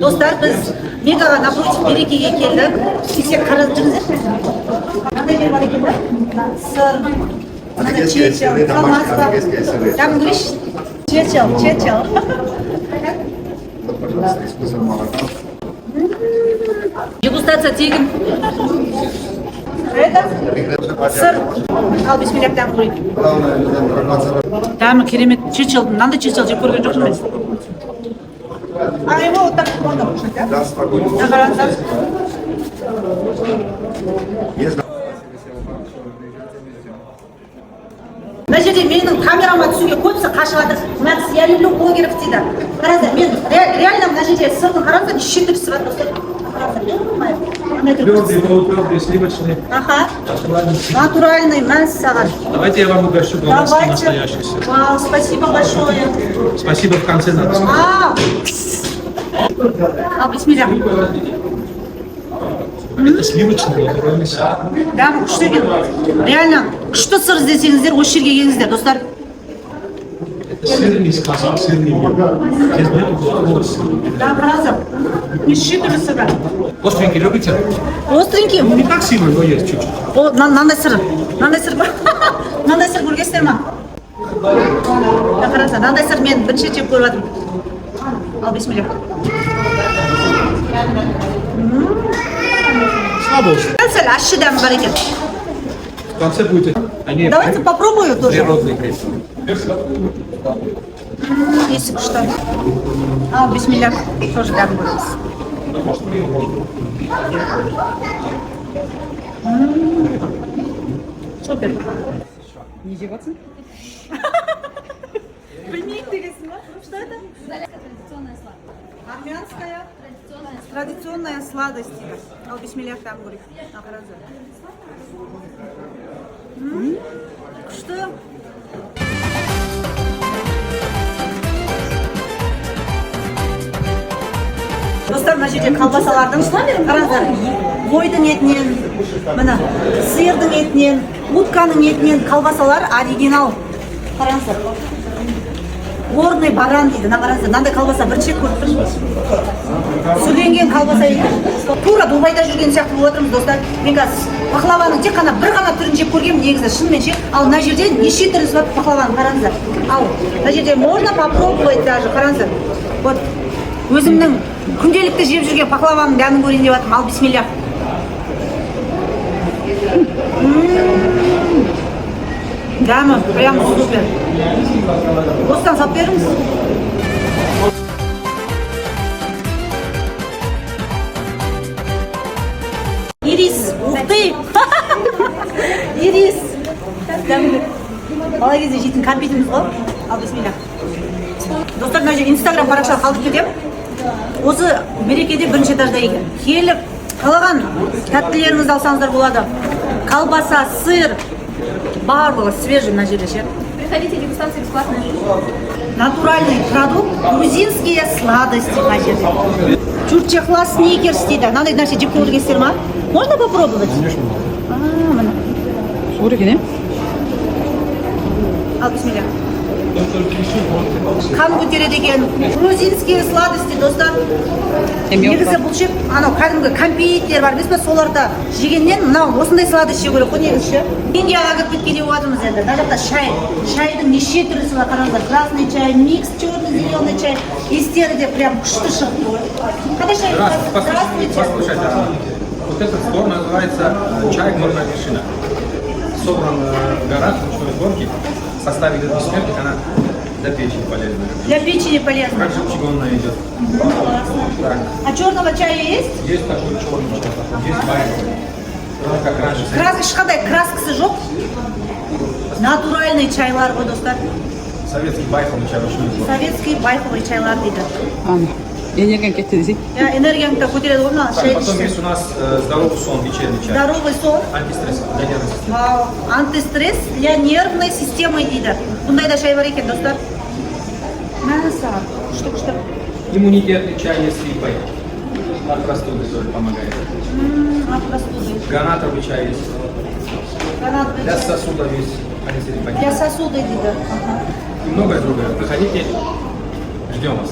Dostlar biz Megaga naprotiv Берекеге келдік. Сексен қарап жүріңіздер. Қандай жер бар екен? Сыр. Чечел, колбаса. Там говоришь? Чечел. Дегустация тегін. Это сыр. Ал бисмиллахтан қойып. Дәмі керемет. Чечел, мынандай чечел жеп көрген жоқпын мен. А его вот так можно кушать, да? Да, спокойно. Мына жерде менің камерама түсуге көбісі қашып жатыр. Мына кісі я люблю блогеров дейді. Қараңыздар, мен реально мына жерде сырдың қараңыздар неше түрісі бар достар. Твердый, сливочный. Ага. Натуральный, сахар. Давайте я вам угощу голландский настоящий сыр. Вау, спасибо большое. Спасибо, в конце надо сказать. Бисмилля. Это сливочный, натуральный сыр. Да, күшті екен. Реально, күшті сыр іздесеңіздер, осы жерге келіңіздер, достар. Это сырный сказал, сырный мир. Здесь нету плохого сыра. Да, қараңыздар. Неше түрлі сыр бар. Остренький любите? Остренький. Не так сильно, но есть чуть-чуть. О, мынандай сыр бар. Мынандай сыр көргенсіздер ма? Да, қараңыздар, мынандай сыр мен бірінші жеп көріп жатырмын. Ал бисмилля. Слабо. Сәл ащы дәмі бар екен. В конце будете. Они Давайте попробую тоже. природные грибы. Есі күшті. Ал бисмилля. Тоже дәмі көреміз. Супер. Не жеп жатсың? Білмейік дегенсің ба? Что это? Традиционная сладость. Армянская традиционная сладость. Ал бисмилля там говорит. Что? Достар, мына жерде колбасалардың қараңыздар. Қойдың етінен, мына сиырдың етінен, утканың етінен колбасалар оригинал. Қараңыздар. Горный баран дейді. Қараңыздар, мынандай колбаса бірінші көріп тұрмын. Сүрленген колбаса екен. Тура Дубайда жүрген сияқты болып отырмыз, достар. Мен қазір пахлаваның тек қана бір ғана түрін жеп көргенмін, негізі шынымен ше. Ал мына жерде неше түрі бар пахлаваның, қараңыздар. Ал мына жерде можно попробовать даже, қараңыздар. Вот өзімнің күнделікті жеп жүрген пахлаваның дәмін көрейін деп жатырмын. Ал бисмилля. Дәмі прям супер. Осыдан салып беріңіз. Ирис, ух ты! Ирис! Бала кезде жейтін кәмпитіміз ғой. Ал бисмилля. Достар, мына жерде инстаграм парақша қалдырып кетемін. Осы Берекеде бірінші этажда екен. Келіп, қалаған тәттілеріңізді алсаңыздар болады. Колбаса, сыр, барлығы свежий мына жерде ше. Приходите, дегустация бесплатная. Натуральный продукт, грузинские сладости мына жерде. Чурчехла сникерс дейді. Мынандай нәрсе жеп көргенсіздер ма? Можно попробовать? Конечно. Мына. Ор екен, Ал бисмилля. Қан көтереді екен. Грузинские сладости, достар. Негізі бұл ше, анау кәдімгі кәмпиттер бар емес пе, соларды жегеннен мынау осындай сладость жеу керек қой негізі ше. Индияға кіріп кеткендей болып жатырмыз енді. Мына жақта шайдың неше түрісі бар, қараңыздар. Красный чай, микс, черный, зеленый чай. Естері де прям күшті шығып. Қандай шай? Послушайте, вот этот спор называется чай горная вершина. Собран в горах, в ручной сборке. В составе идет бессмертник, она для печени полезна. Для печени полезно. Как жемчугонная идет. Так. А черного чая есть? Есть такой черный чай, есть байковый. Как раньше. Ешқандай краскасы жоқ. Натуральный чайлар ғой, достар. Советский байковый чай, ручной сборки. Советский байковый чайлар дейді. энергияң кетті десей. Энергияңды көтереді ғой мына шай. Потом есть у нас здоровый сон, вечерний чай. Здоровый сон. Антистресс для нервной системы. Антистресс для нервной системы дейді. Бұндай да шай бар екен, достар. Мәса, күшті. Иммунитетный чай есть с рипой. От простуды тоже помогает. От простуды. Гранатовый чай есть. Гранатовый Для чай. сосудов есть. Для сосуда дейді. И многое другое. Приходите, ждем вас.